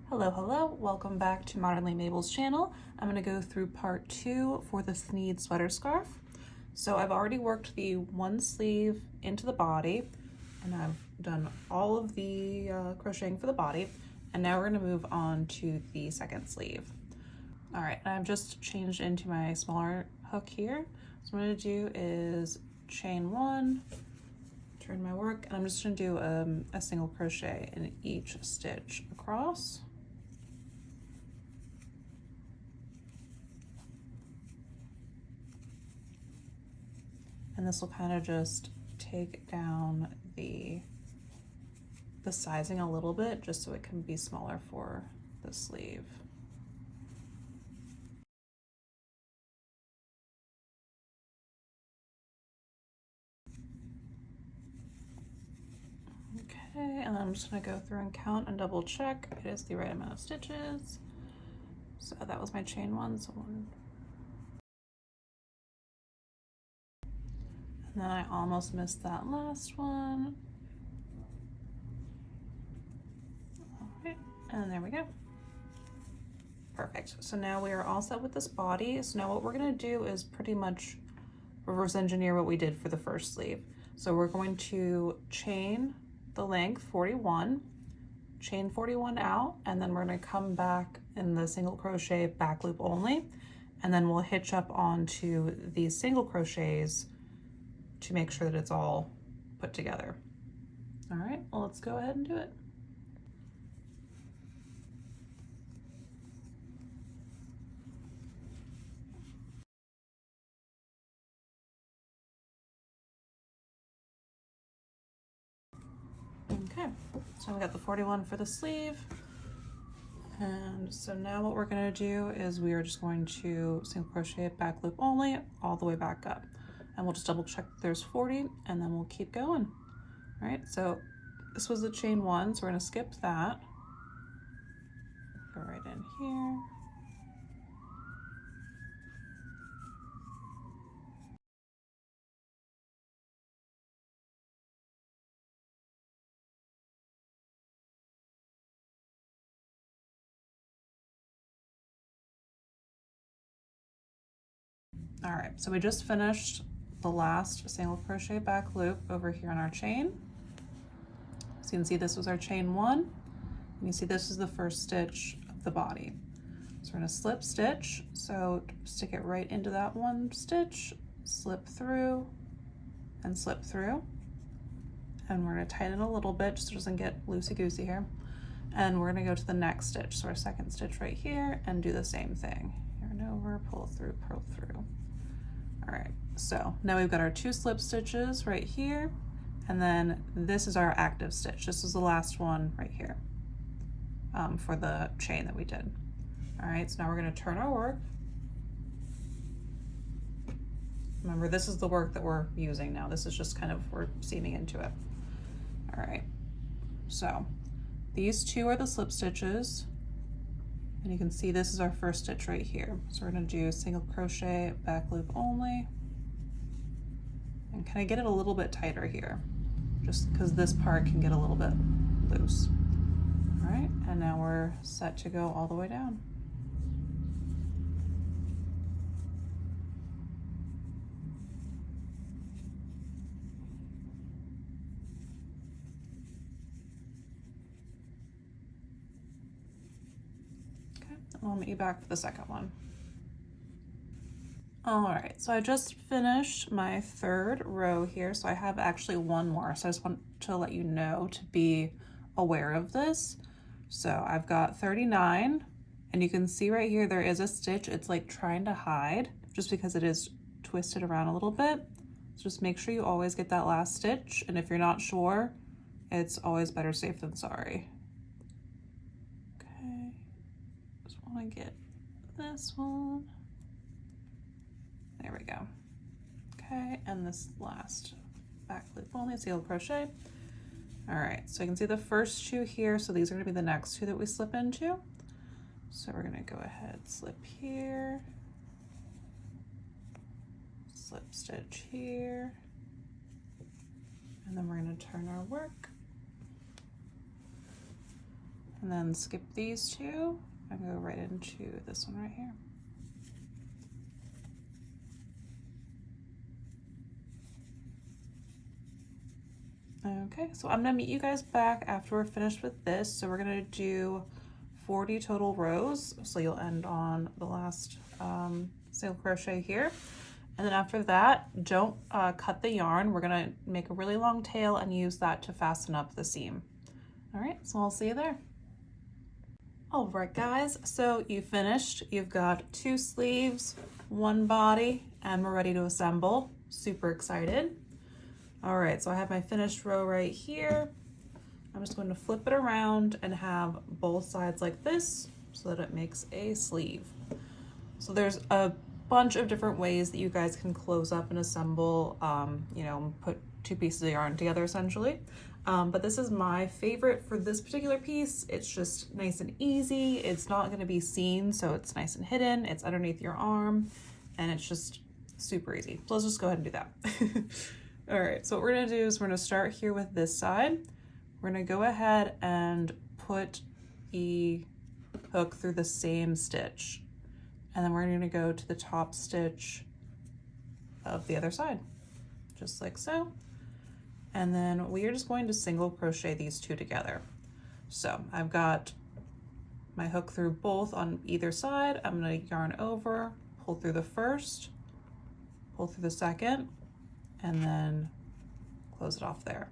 Hello, hello, welcome back to Modernly Mabel's channel. I'm going to go through part 2 for the Thneed Sweater Scarf. So I've already worked the one sleeve into the body, and I've done all of the crocheting for the body, and now we're going to move on to the second sleeve. All right, and I've just changed into my smaller hook here. So what I'm going to do is chain 1, turn my work, and I'm just going to do a single crochet in each stitch across. And this will kind of just take down the sizing a little bit, just so it can be smaller for the sleeve. Okay, and I'm just gonna go through and count and double check it is the right amount of stitches. So that was my chain 1, so 1. And then I almost missed that last one. All right, and there we go. Perfect. So now we are all set with this body. So now what we're gonna do is pretty much reverse engineer what we did for the first sleeve. So we're going to chain the length 41, chain 41 out, and then we're gonna come back in the single crochet back loop only, and then we'll hitch up onto these single crochets to make sure that it's all put together. All right, well, let's go ahead and do it. Okay, so we got the 41 for the sleeve. And so now what we're gonna do is we are just going to single crochet back loop only all the way back up. And we'll just double check there's 40, and then we'll keep going. All right, so this was the chain 1, so we're gonna skip that. Go right in here. All right, so we just finished the last single crochet back loop over here on our chain. So you can see this was our chain 1, and you see this is the first stitch of the body. So we're gonna slip stitch, so stick it right into that one stitch, slip through, and slip through. And we're gonna tighten it a little bit just so it doesn't get loosey-goosey here. And we're gonna go to the next stitch, so our second stitch right here, and do the same thing. Yarn over, pull through, pull through. All right, so now we've got our 2 slip stitches right here, and then this is our active stitch. This is the last one right here for the chain that we did. All right, so now we're gonna turn our work. Remember, this is the work that we're using now. This is just kind of, we're seaming into it. All right, so these 2 are the slip stitches, and you can see this is our first stitch right here. So we're gonna do a single crochet back loop only, and kind of get it a little bit tighter here, just because this part can get a little bit loose. All right, and now we're set to go all the way down. I'll meet you back for the second one. All right, so I just finished my 3rd row here, so I have actually 1 more, so I just want to let you know to be aware of this. So I've got 39, and you can see right here there is a stitch. It's like trying to hide just because it is twisted around a little bit. So just make sure you always get that last stitch, and if you're not sure, it's always better safe than sorry. Okay, just want to get this one. There we go. Okay, and this last back loop only, single crochet. All right, so you can see the first 2 here, so these are gonna be the next 2 that we slip into. So we're gonna go ahead, slip here, slip stitch here, and then we're gonna turn our work. and then skip these two and go right into this one right here. Okay, so I'm gonna meet you guys back after we're finished with this. So we're gonna do 40 total rows. So you'll end on the last single crochet here. And then after that, don't cut the yarn. We're gonna make a really long tail and use that to fasten up the seam. All right, so I'll see you there. All right, guys, so you finished. You've got 2 sleeves, 1 body, and we're ready to assemble. Super excited. All right, so I have my finished row right here. I'm just going to flip it around and have both sides like this so that it makes a sleeve. So there's a bunch of different ways that you guys can close up and assemble, you know, put 2 pieces of yarn together essentially. But this is my favorite for this particular piece. It's just nice and easy. It's not gonna be seen, so it's nice and hidden. It's underneath your arm, and it's just super easy. So let's just go ahead and do that. All right, so what we're gonna do is we're gonna start here with this side. We're gonna go ahead and put the hook through the same stitch. And then we're gonna go to the top stitch of the other side, just like so. And then we are just going to single crochet these 2 together. So I've got my hook through both on either side. I'm gonna yarn over, pull through the first, pull through the second, and then close it off there.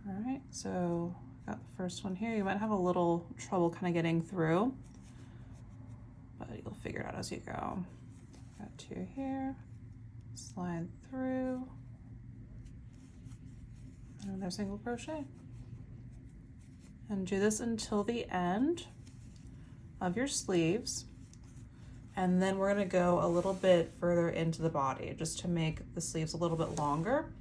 All right, so got the first one here. You might have a little trouble kind of getting through, but you'll figure it out as you go. Got 2 here, slide through, and another single crochet. And do this until the end of your sleeves. And then we're gonna go a little bit further into the body just to make the sleeves a little bit longer.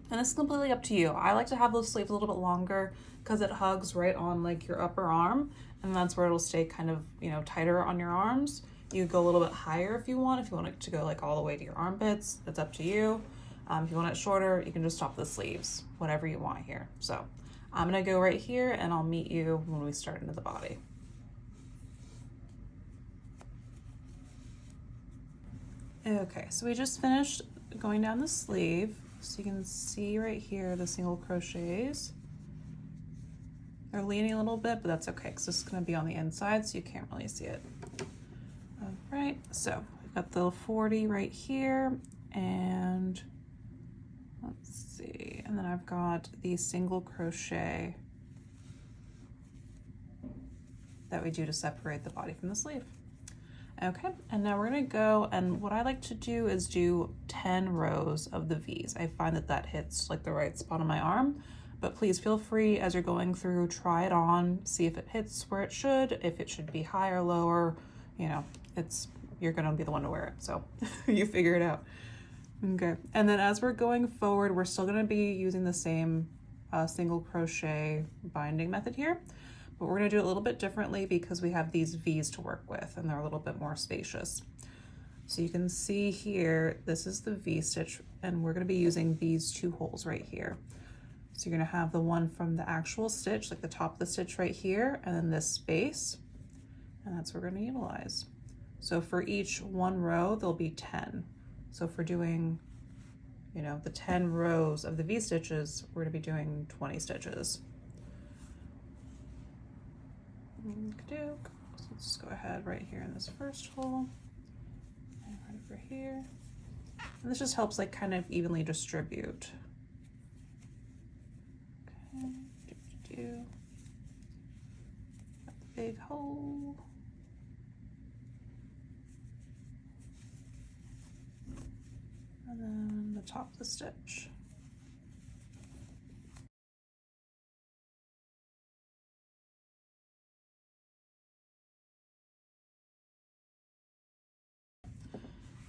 And it's completely up to you. I like to have those sleeves a little bit longer because it hugs right on like your upper arm, and that's where it'll stay kind of, you know, tighter on your arms. You go a little bit higher if you want it to go like all the way to your armpits. It's up to you. If you want it shorter, you can just stop the sleeves, whatever you want here. So I'm gonna go right here and I'll meet you when we start into the body. Okay, so we just finished going down the sleeve. So you can see right here the single crochets. They're leaning a little bit, but that's okay because this is going to be on the inside, so you can't really see it. All right, so we've got the 40 right here, and let's see, and then I've got the single crochet that we do to separate the body from the sleeve. Okay, and now we're gonna go, and what I like to do is do 10 rows of the V's. I find that that hits like the right spot on my arm, but please feel free as you're going through, try it on, see if it hits where it should, if it should be higher, lower, you know, you're gonna be the one to wear it, so you figure it out. Okay, and then as we're going forward, we're still gonna be using the same single crochet binding method here. But we're gonna do it a little bit differently because we have these V's to work with and they're a little bit more spacious. So you can see here, this is the V stitch, and we're gonna be using these 2 holes right here. So you're gonna have the one from the actual stitch, like the top of the stitch right here, and then this space, and that's what we're gonna utilize. So for each 1 row, there'll be 10. So if we're doing, you know, the 10 rows of the V stitches, we're gonna be doing 20 stitches. So let's just go ahead right here in this first hole and right over here. And this just helps like kind of evenly distribute. Okay, got the big hole. And then the top of the stitch.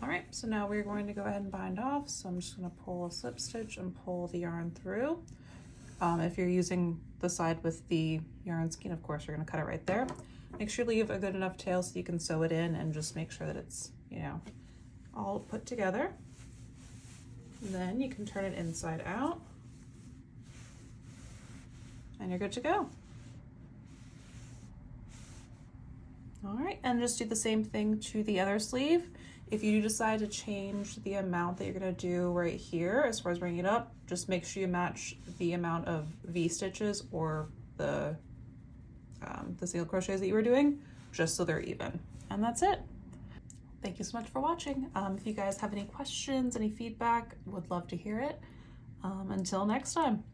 All right, so now we're going to go ahead and bind off. So I'm just gonna pull a slip stitch and pull the yarn through. If you're using the side with the yarn skein, of course, you're gonna cut it right there. Make sure you leave a good enough tail so you can sew it in, and just make sure that it's, you know, all put together. And then you can turn it inside out and you're good to go. All right, and just do the same thing to the other sleeve. If you decide to change the amount that you're gonna do right here, as far as bringing it up, just make sure you match the amount of V stitches or the single crochets that you were doing, just so they're even. And that's it. Thank you so much for watching. If you guys have any questions, any feedback, would love to hear it. Until next time.